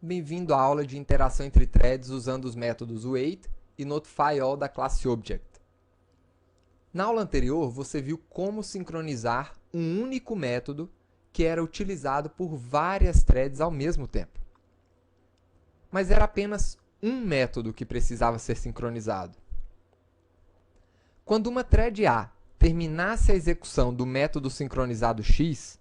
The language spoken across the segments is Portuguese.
Bem-vindo à aula de interação entre threads usando os métodos wait e notifyAll da classe Object. Na aula anterior, você viu como sincronizar um único método que era utilizado por várias threads ao mesmo tempo. Mas era apenas um método que precisava ser sincronizado. Quando uma thread A terminasse a execução do método sincronizado X,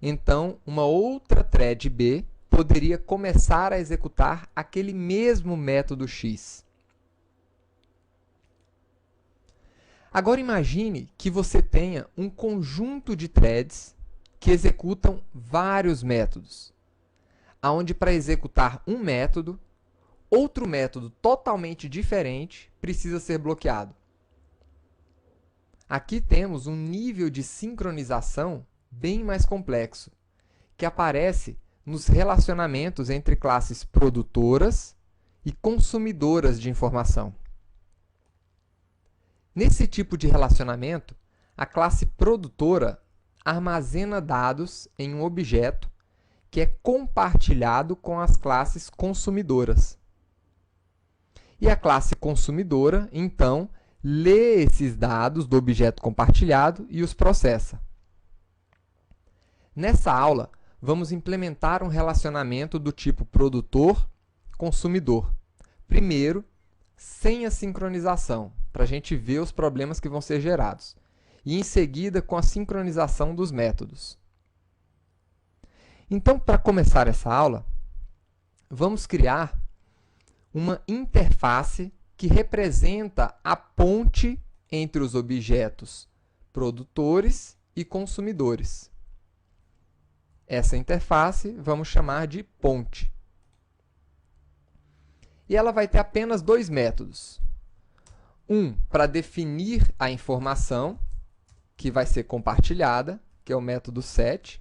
então uma outra thread B poderia começar a executar aquele mesmo método X. Agora imagine que você tenha um conjunto de threads que executam vários métodos, onde para executar um método, outro método totalmente diferente precisa ser bloqueado. Aqui temos um nível de sincronização bem mais complexo, que aparece nos relacionamentos entre classes produtoras e consumidoras de informação. Nesse tipo de relacionamento, a classe produtora armazena dados em um objeto que é compartilhado com as classes consumidoras. E a classe consumidora, então, lê esses dados do objeto compartilhado e os processa. Nessa aula, vamos implementar um relacionamento do tipo produtor-consumidor. Primeiro, sem a sincronização, para a gente ver os problemas que vão ser gerados. E, em seguida, com a sincronização dos métodos. Então, para começar essa aula, vamos criar uma interface que representa a ponte entre os objetos produtores e consumidores. Essa interface vamos chamar de ponte. E ela vai ter apenas dois métodos. Um para definir a informação que vai ser compartilhada, que é o método set.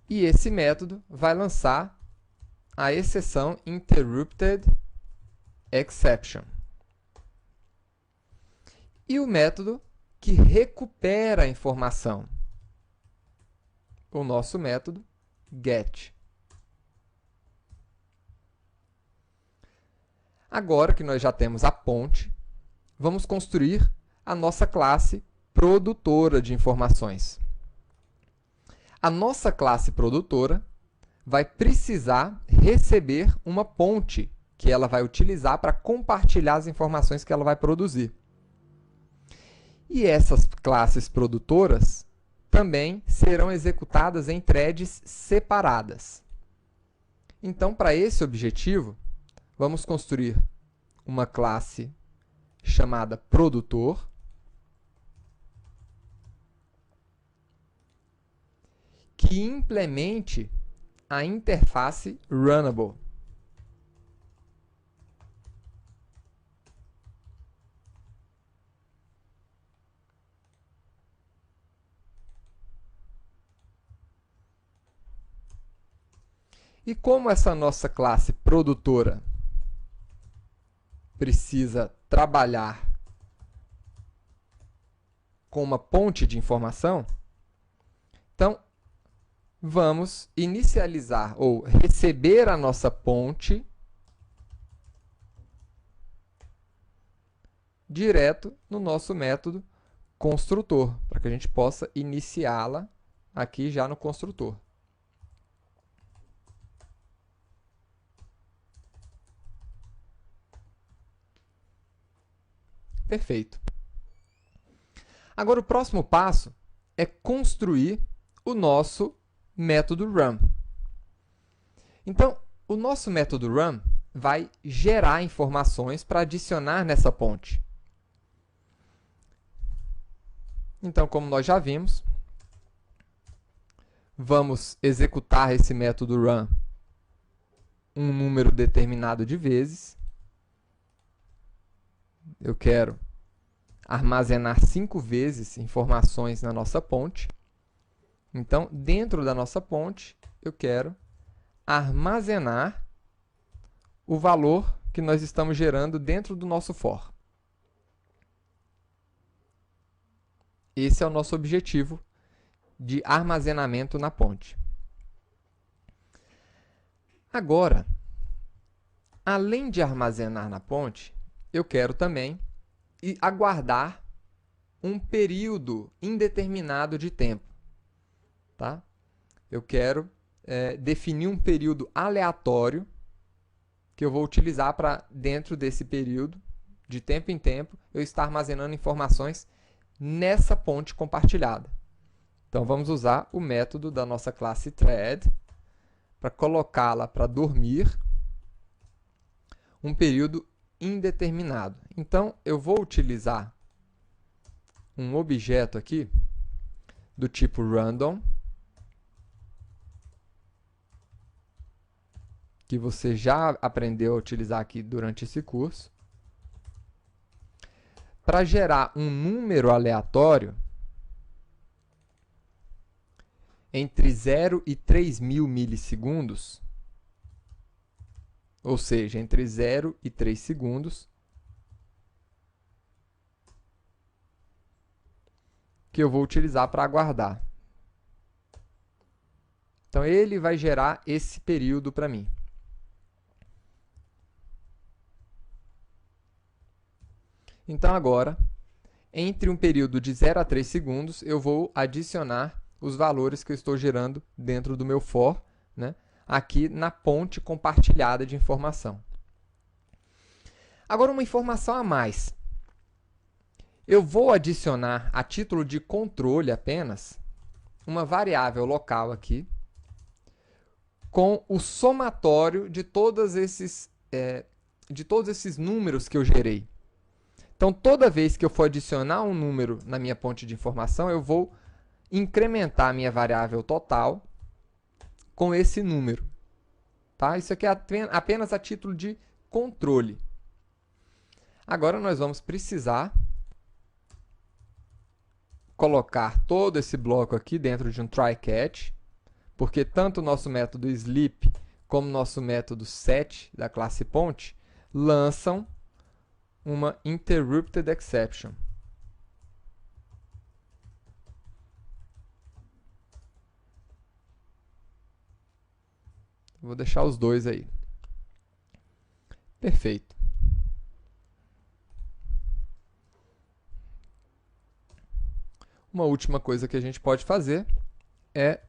E esse método vai lançar a exceção interrupted exception. E o método que recupera a informação, o nosso método get. Agora que nós já temos a ponte, vamos construir a nossa classe produtora de informações. A nossa classe produtora vai precisar receber uma ponte que ela vai utilizar para compartilhar as informações que ela vai produzir. E essas classes produtoras também serão executadas em threads separadas. Então, para esse objetivo, vamos construir uma classe chamada produtor, que implemente a interface runnable. E como essa nossa classe produtora precisa trabalhar com uma ponte de informação, então vamos inicializar ou receber a nossa ponte direto no nosso método construtor, para que a gente possa iniciá-la aqui já no construtor. Perfeito. Agora, o próximo passo é construir o nosso método run. Então, o nosso método run vai gerar informações para adicionar nessa ponte. Então, como nós já vimos, vamos executar esse método run um número determinado de vezes. Eu quero armazenar 5 vezes informações na nossa ponte. Então, dentro da nossa ponte, eu quero armazenar o valor que nós estamos gerando dentro do nosso for. Esse é o nosso objetivo de armazenamento na ponte. Agora, além de armazenar na ponte, eu quero também aguardar um período indeterminado de tempo. Tá? Eu quero definir um período aleatório que eu vou utilizar para, dentro desse período, de tempo em tempo, eu estar armazenando informações nessa ponte compartilhada. Então, vamos usar o método da nossa classe thread para colocá-la para dormir um período indeterminado. Então, eu vou utilizar um objeto aqui do tipo random, que você já aprendeu a utilizar aqui durante esse curso, para gerar um número aleatório entre 0 e 3.000 milissegundos, ou seja, entre 0 e 3 segundos, que eu vou utilizar para aguardar. Então, ele vai gerar esse período para mim. Então, agora, entre um período de 0 a 3 segundos, eu vou adicionar os valores que eu estou gerando dentro do meu for, né, aqui na ponte compartilhada de informação. Agora, uma informação a mais. Eu vou adicionar, a título de controle apenas, uma variável local aqui, com o somatório de todos esses números que eu gerei. Então, toda vez que eu for adicionar um número na minha ponte de informação, eu vou incrementar a minha variável total com esse número. Tá? Isso aqui é apenas a título de controle. Agora, nós vamos precisar colocar todo esse bloco aqui dentro de um try-catch, porque tanto o nosso método sleep como o nosso método set da classe ponte lançam uma interrupted exception. Vou deixar os dois aí. Perfeito. Uma última coisa que a gente pode fazer é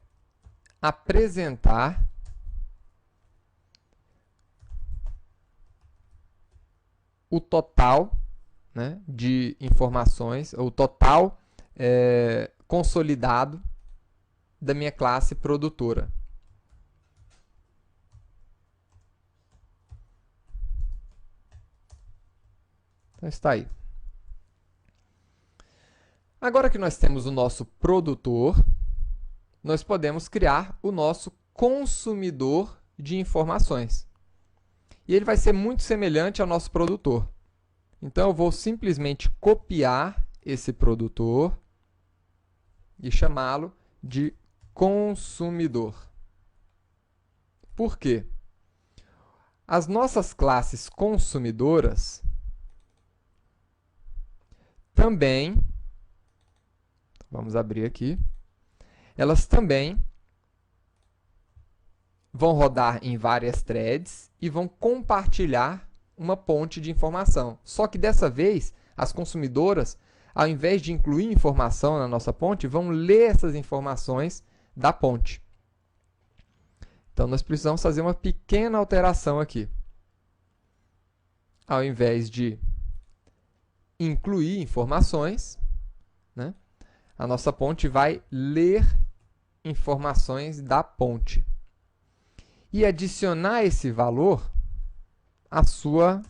apresentar o total, né, de informações, o total consolidado da minha classe produtora. Então, está aí. Agora que nós temos o nosso produtor, nós podemos criar o nosso consumidor de informações. E ele vai ser muito semelhante ao nosso produtor. Então, eu vou simplesmente copiar esse produtor e chamá-lo de consumidor. Por quê? As nossas classes consumidoras também, vamos abrir aqui, elas também vão rodar em várias threads e vão compartilhar uma ponte de informação. Só que dessa vez, as consumidoras, ao invés de incluir informação na nossa ponte, vão ler essas informações da ponte. Então, nós precisamos fazer uma pequena alteração aqui. Ao invés de incluir informações, né, a nossa ponte vai ler informações da ponte e adicionar esse valor à sua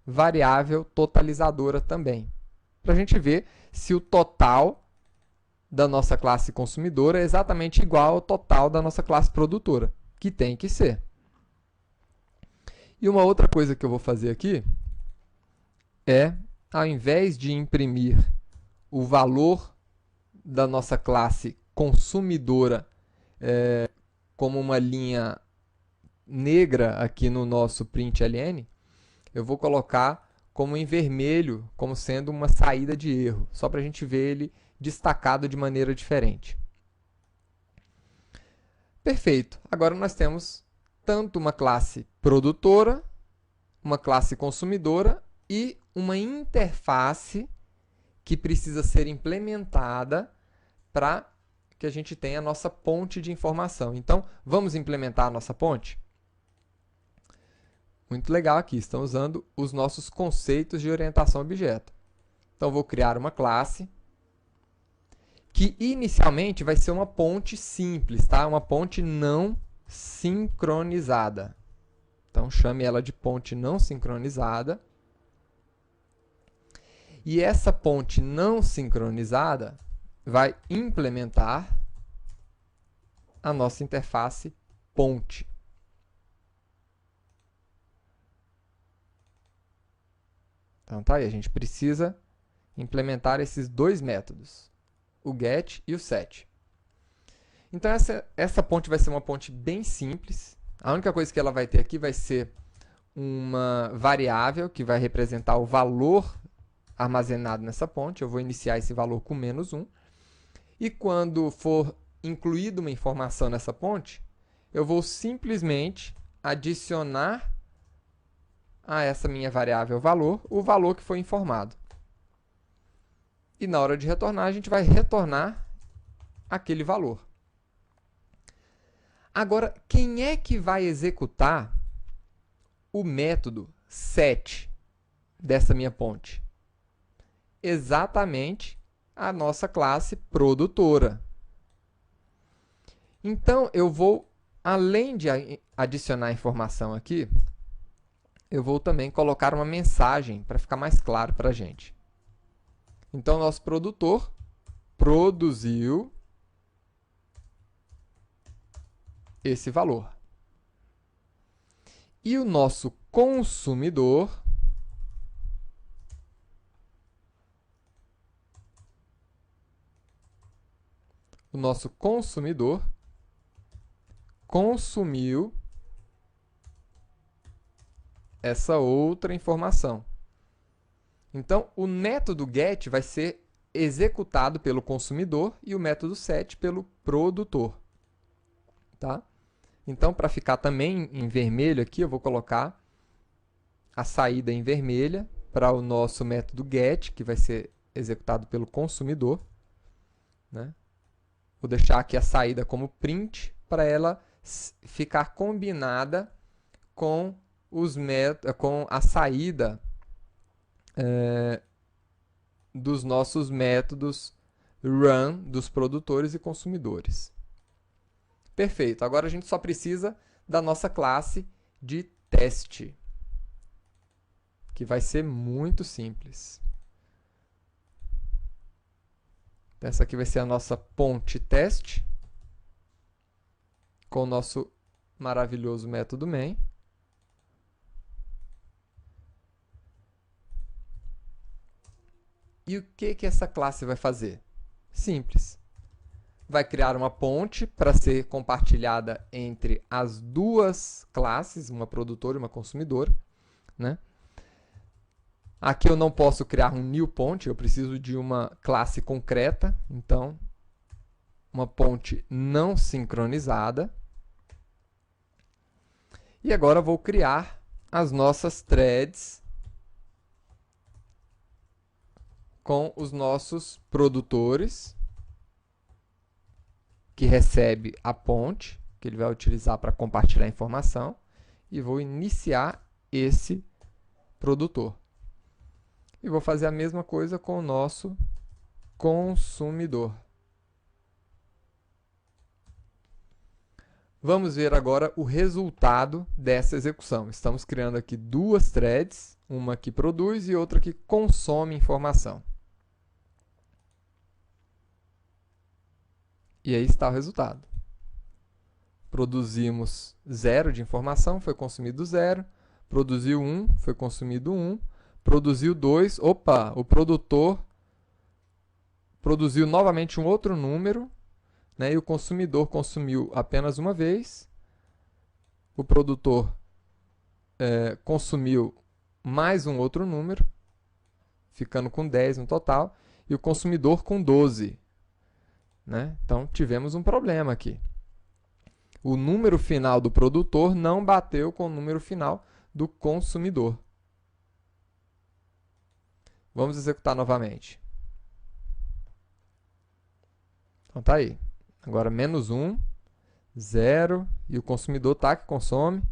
variável totalizadora também, para a gente ver se o total da nossa classe consumidora é exatamente igual ao total da nossa classe produtora, que tem que ser. E uma outra coisa que eu vou fazer aqui é, ao invés de imprimir o valor da nossa classe consumidora como uma linha negra aqui no nosso println, eu vou colocar como em vermelho, como sendo uma saída de erro, só para a gente ver ele destacado de maneira diferente. Perfeito. Agora nós temos tanto uma classe produtora, uma classe consumidora e uma interface que precisa ser implementada para que a gente tenha a nossa ponte de informação. Então, vamos implementar a nossa ponte? Muito legal aqui, estamos usando os nossos conceitos de orientação a objeto. Então, vou criar uma classe que inicialmente vai ser uma ponte simples, tá? Uma ponte não sincronizada. Então, chame ela de ponte não sincronizada. E essa ponte não sincronizada vai implementar a nossa interface ponte. Então, tá aí, a gente precisa implementar esses dois métodos, o get e o set. Então, essa ponte vai ser uma ponte bem simples. A única coisa que ela vai ter aqui vai ser uma variável que vai representar o valor armazenado nessa ponte. Eu vou iniciar esse valor com -1. E quando for incluída uma informação nessa ponte, eu vou simplesmente adicionar a essa minha variável valor o valor que foi informado. E na hora de retornar, a gente vai retornar aquele valor. Agora, quem é que vai executar o método set dessa minha ponte? Exatamente a nossa classe produtora. Então, eu vou, além de adicionar informação aqui, eu vou também colocar uma mensagem para ficar mais claro para a gente. Então, nosso produtor produziu esse valor. E o nosso consumidor consumiu essa outra informação. Então, o método get vai ser executado pelo consumidor e o método set pelo produtor. Tá? Então, para ficar também em vermelho aqui, eu vou colocar a saída em vermelha para o nosso método get, que vai ser executado pelo consumidor. Né? Vou deixar aqui a saída como print para ela ficar combinada com a saída dos nossos métodos run dos produtores e consumidores. Perfeito. Agora a gente só precisa da nossa classe de teste, que vai ser muito simples. Essa aqui vai ser a nossa ponte teste com o nosso maravilhoso método main. E o que essa classe vai fazer? Simples. Vai criar uma ponte para ser compartilhada entre as duas classes, uma produtora e uma consumidora. Né? Aqui eu não posso criar um new ponte, eu preciso de uma classe concreta. Então, uma ponte não sincronizada. E agora eu vou criar as nossas threads com os nossos produtores, que recebe a ponte, que ele vai utilizar para compartilhar a informação, e vou iniciar esse produtor. E vou fazer a mesma coisa com o nosso consumidor. Vamos ver agora o resultado dessa execução. Estamos criando aqui duas threads, uma que produz e outra que consome informação. E aí está o resultado. Produzimos 0 de informação, foi consumido 0. Produziu 1, foi consumido 1. Produziu 2, opa, o produtor produziu novamente um outro número, né, e o consumidor consumiu apenas uma vez. O produtor consumiu mais um outro número, ficando com 10 no total, e o consumidor com 12. Né? Então, tivemos um problema aqui. O número final do produtor não bateu com o número final do consumidor. Vamos executar novamente. Então tá aí. Agora menos 1, 0, e o consumidor tá que consome.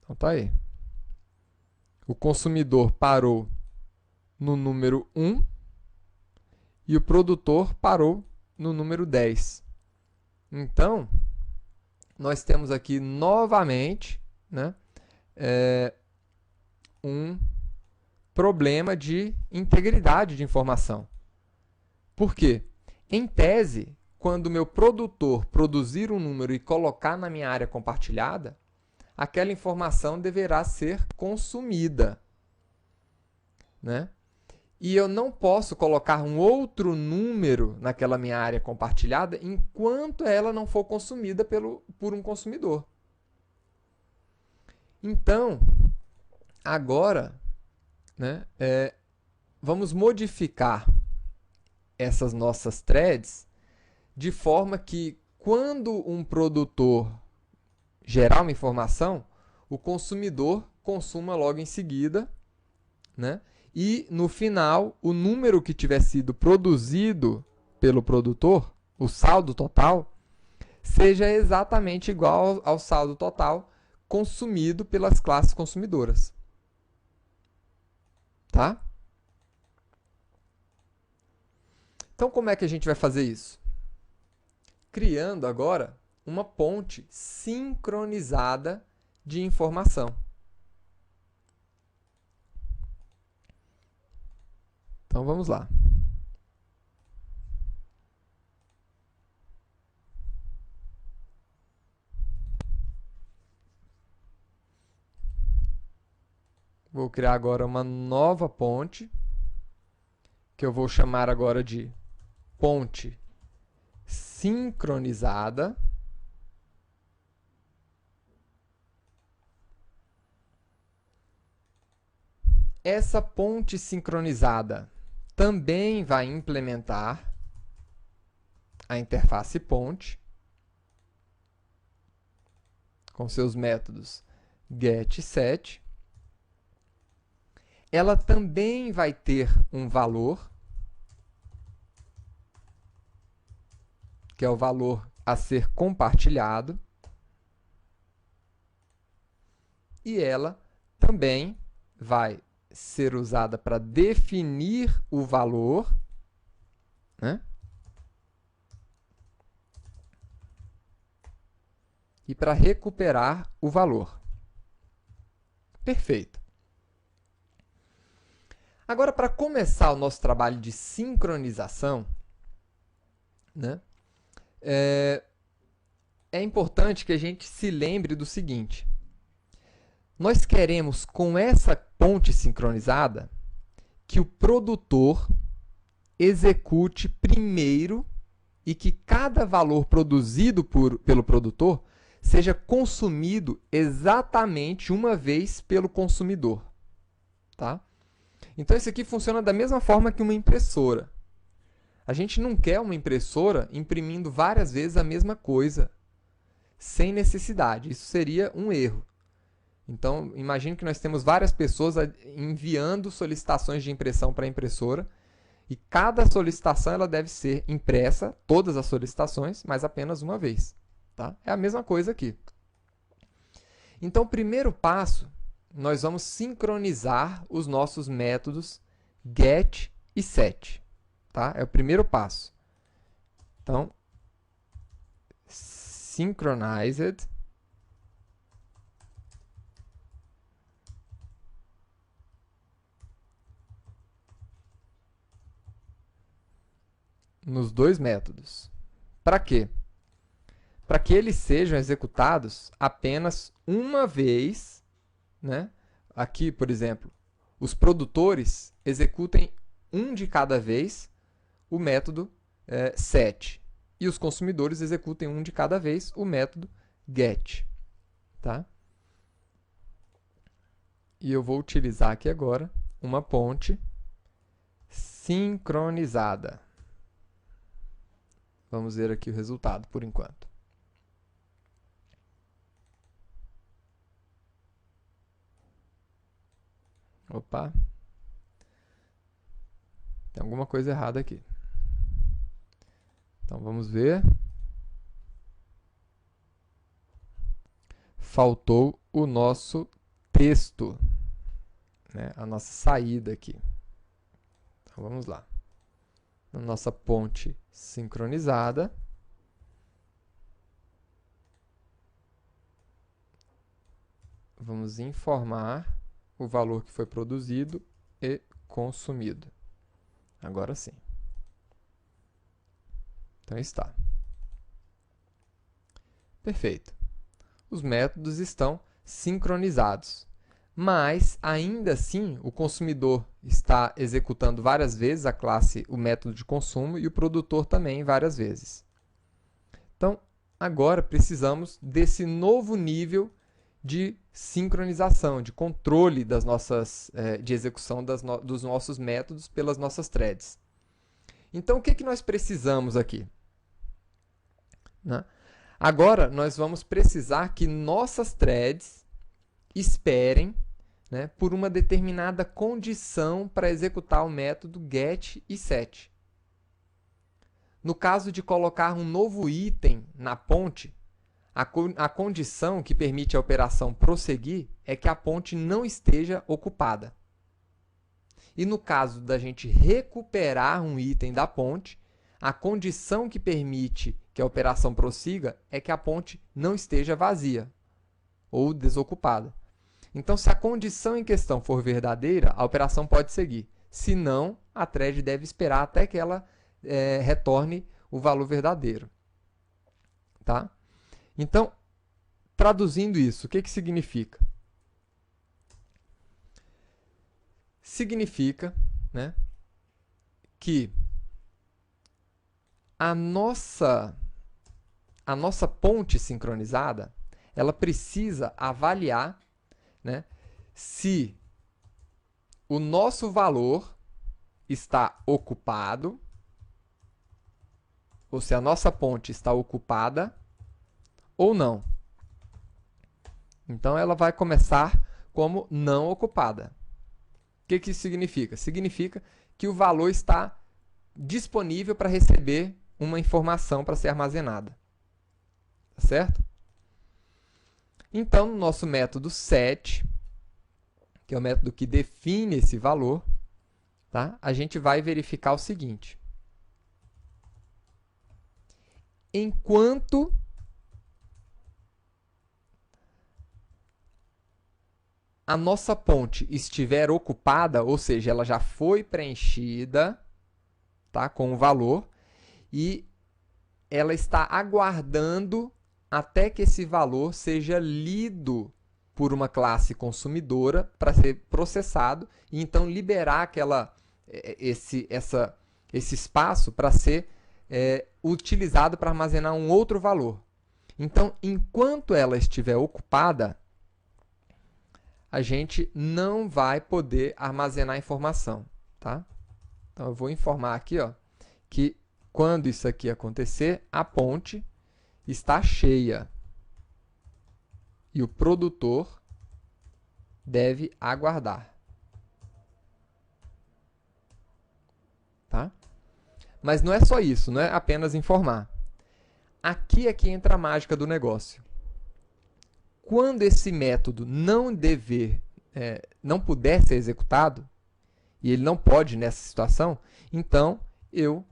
Então tá aí. O consumidor parou no número 1 e o produtor parou no número 10. Então, nós temos aqui novamente, né, um problema de integridade de informação. Por quê? Em tese, quando o meu produtor produzir um número e colocar na minha área compartilhada, aquela informação deverá ser consumida, né? E eu não posso colocar um outro número naquela minha área compartilhada enquanto ela não for consumida por um consumidor. Então, agora, né, vamos modificar essas nossas threads de forma que, quando um produtor gerar uma informação, o consumidor consuma logo em seguida, né? E, no final, o número que tiver sido produzido pelo produtor, o saldo total, seja exatamente igual ao saldo total consumido pelas classes consumidoras. Tá? Então, como é que a gente vai fazer isso? Criando agora uma ponte sincronizada de informação. Então, vamos lá. Vou criar agora uma nova ponte, que eu vou chamar agora de ponte sincronizada. Essa ponte sincronizada também vai implementar a interface ponte com seus métodos get e set. Ela também vai ter um valor, que é o valor a ser compartilhado, e ela também vai ser usada para definir o valor, né? E para recuperar o valor. Perfeito. Agora, para começar o nosso trabalho de sincronização, né, é importante que a gente se lembre do seguinte. Nós queremos, com essa ponte sincronizada, que o produtor execute primeiro e que cada valor produzido pelo produtor seja consumido exatamente uma vez pelo consumidor. Tá? Então, isso aqui funciona da mesma forma que uma impressora. A gente não quer uma impressora imprimindo várias vezes a mesma coisa, sem necessidade. Isso seria um erro. Então, imagine que nós temos várias pessoas enviando solicitações de impressão para a impressora, e cada solicitação ela deve ser impressa, todas as solicitações, mas apenas uma vez. Tá? É a mesma coisa aqui. Então, o primeiro passo, nós vamos sincronizar os nossos métodos get e set. Tá? É o primeiro passo. Então, synchronized nos dois métodos. Para quê? Para que eles sejam executados apenas uma vez, né? Aqui, por exemplo, os produtores executem um de cada vez o método set, e os consumidores executem um de cada vez o método get. Tá? E eu vou utilizar aqui agora uma ponte sincronizada. Vamos ver aqui o resultado por enquanto. Opa, tem alguma coisa errada aqui. Então vamos ver. Faltou o nosso texto, né? A nossa saída aqui. Então vamos lá. Na nossa ponte sincronizada, vamos informar o valor que foi produzido e consumido. Agora sim. Então está. Perfeito. Os métodos estão sincronizados, mas ainda assim o consumidor está executando várias vezes a classe, o método de consumo, e o produtor também várias vezes. Então, agora precisamos desse novo nível de sincronização, de controle das nossas, de execução dos nossos métodos pelas nossas threads. Então, o que nós precisamos aqui? Né? Agora, nós vamos precisar que nossas threads esperem, né, por uma determinada condição para executar o método get e set. No caso de colocar um novo item na ponte, a condição que permite a operação prosseguir é que a ponte não esteja ocupada. E no caso da gente recuperar um item da ponte, a condição que permite que a operação prossiga é que a ponte não esteja vazia ou desocupada. Então, se a condição em questão for verdadeira, a operação pode seguir. Se não, a thread deve esperar até que ela retorne o valor verdadeiro. Tá? Então, traduzindo isso, o que significa? Significa, né, que a nossa ponte sincronizada, ela precisa avaliar, né, se o nosso valor está ocupado, ou se a nossa ponte está ocupada ou não. Então, ela vai começar como não ocupada. O que isso significa? Significa que o valor está disponível para receber uma informação para ser armazenada. Tá certo? Então, no nosso método set, que é o método que define esse valor, tá? A gente vai verificar o seguinte. Enquanto a nossa ponte estiver ocupada, ou seja, ela já foi preenchida, tá, com o valor, e ela está aguardando até que esse valor seja lido por uma classe consumidora para ser processado e então liberar esse espaço para ser utilizado para armazenar um outro valor. Então, enquanto ela estiver ocupada, a gente não vai poder armazenar informação. Tá? Então, eu vou informar aqui, ó, que quando isso aqui acontecer, a ponte está cheia e o produtor deve aguardar. Tá? Mas não é só isso, não é apenas informar. Aqui é que entra a mágica do negócio. Quando esse método não puder ser executado, e ele não pode nessa situação, então eu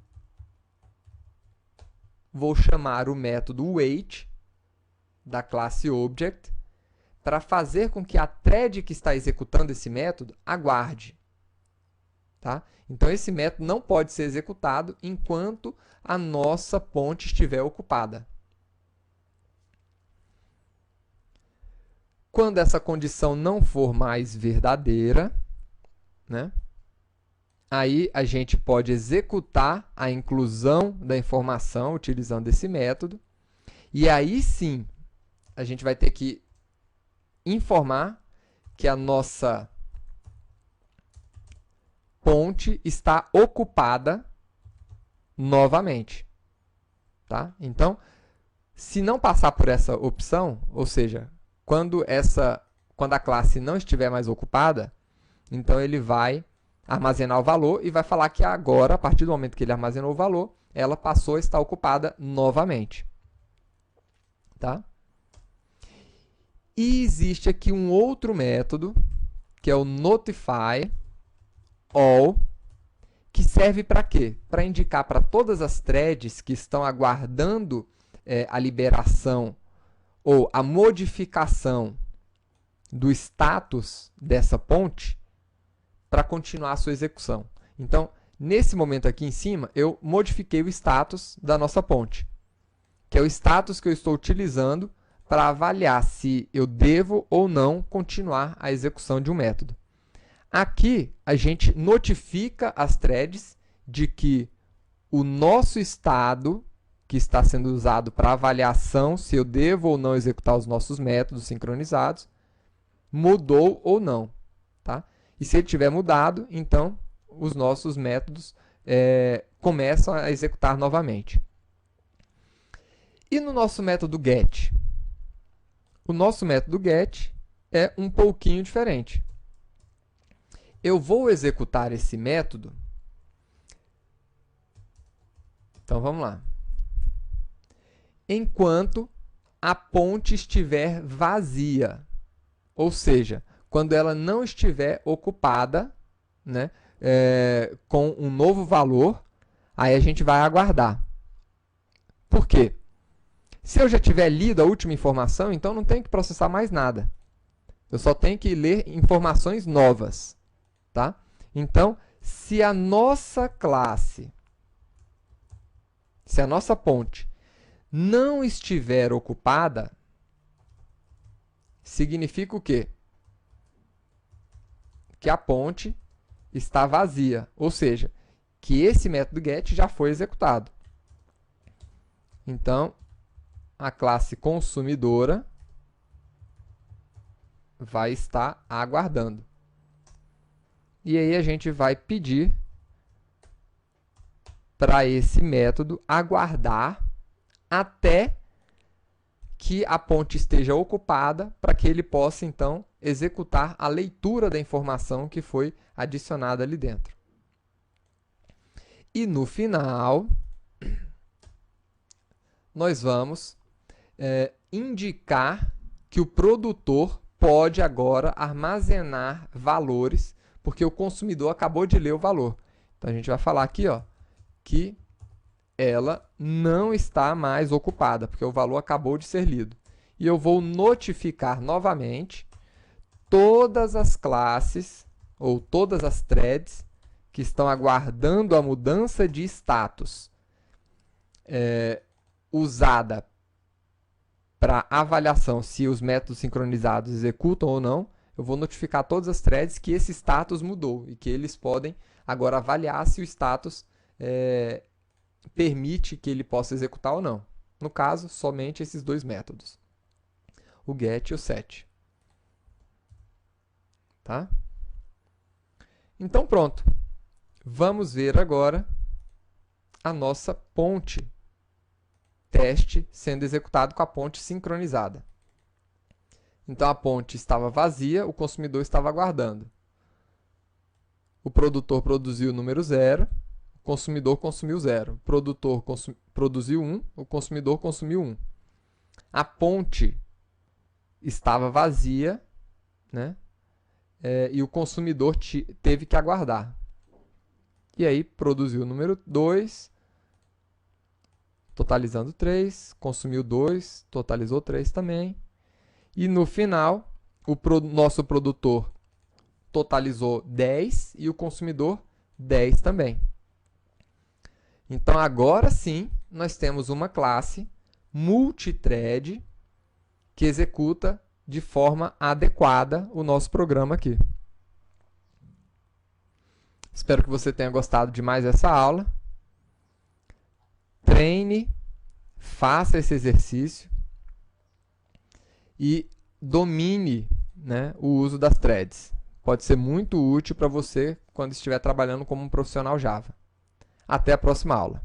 vou chamar o método wait da classe object para fazer com que a thread que está executando esse método aguarde. Tá? Então, esse método não pode ser executado enquanto a nossa ponte estiver ocupada. Quando essa condição não for mais verdadeira, né, aí a gente pode executar a inclusão da informação utilizando esse método. E aí sim, a gente vai ter que informar que a nossa ponte está ocupada novamente. tá? Então, se não passar por essa opção, ou seja, quando a classe não estiver mais ocupada, então ele vai armazenar o valor e vai falar que agora, a partir do momento que ele armazenou o valor, ela passou a estar ocupada novamente. Tá? E existe aqui um outro método, que é o notify all, que serve para quê? Para indicar para todas as threads que estão aguardando a liberação ou a modificação do status dessa ponte para continuar a sua execução. Então, nesse momento aqui em cima, eu modifiquei o status da nossa ponte, que é o status que eu estou utilizando para avaliar se eu devo ou não continuar a execução de um método. Aqui, a gente notifica as threads de que o nosso estado, que está sendo usado para avaliação se eu devo ou não executar os nossos métodos sincronizados, mudou ou não. Tá? E se ele tiver mudado, então os nossos métodos começam a executar novamente. E no nosso método get? O nosso método get é um pouquinho diferente. Eu vou executar esse método. Então, vamos lá. Enquanto a ponte estiver vazia, ou seja, quando ela não estiver ocupada, né, com um novo valor, aí a gente vai aguardar. Por quê? Se eu já tiver lido a última informação, então não tenho que processar mais nada. Eu só tenho que ler informações novas. Tá? Então, se a nossa classe, se a nossa ponte não estiver ocupada, significa o quê? Que a ponte está vazia, ou seja, que esse método get já foi executado. Então, a classe consumidora vai estar aguardando. E aí a gente vai pedir para esse método aguardar até que a ponte esteja ocupada para que ele possa, então, executar a leitura da informação que foi adicionada ali dentro. E no final, nós vamos indicar que o produtor pode agora armazenar valores, porque o consumidor acabou de ler o valor. Então, a gente vai falar aqui, ó, que ela não está mais ocupada, porque o valor acabou de ser lido. E eu vou notificar novamente todas as classes, ou todas as threads, que estão aguardando a mudança de status usada para avaliação se os métodos sincronizados executam ou não. Eu vou notificar todas as threads que esse status mudou e que eles podem agora avaliar se o status permite que ele possa executar ou não. No caso, somente esses dois métodos, o get e o set. Tá? Então, pronto. Vamos ver agora a nossa ponte teste sendo executado com a ponte sincronizada. Então, a ponte estava vazia, o consumidor estava aguardando. O produtor produziu o número 0, o consumidor consumiu 0. O produtor produziu 1, o consumidor consumiu 1. A ponte estava vazia, né? E o consumidor teve que aguardar. E aí, produziu o número 2, totalizando 3, consumiu 2, totalizou 3 também. E no final, o nosso produtor totalizou 10 e o consumidor 10 também. Então, agora sim, nós temos uma classe multithread que executa de forma adequada o nosso programa aqui. Espero que você tenha gostado de mais essa aula. Treine, faça esse exercício e domine, né, o uso das threads. Pode ser muito útil para você quando estiver trabalhando como um profissional Java. Até a próxima aula.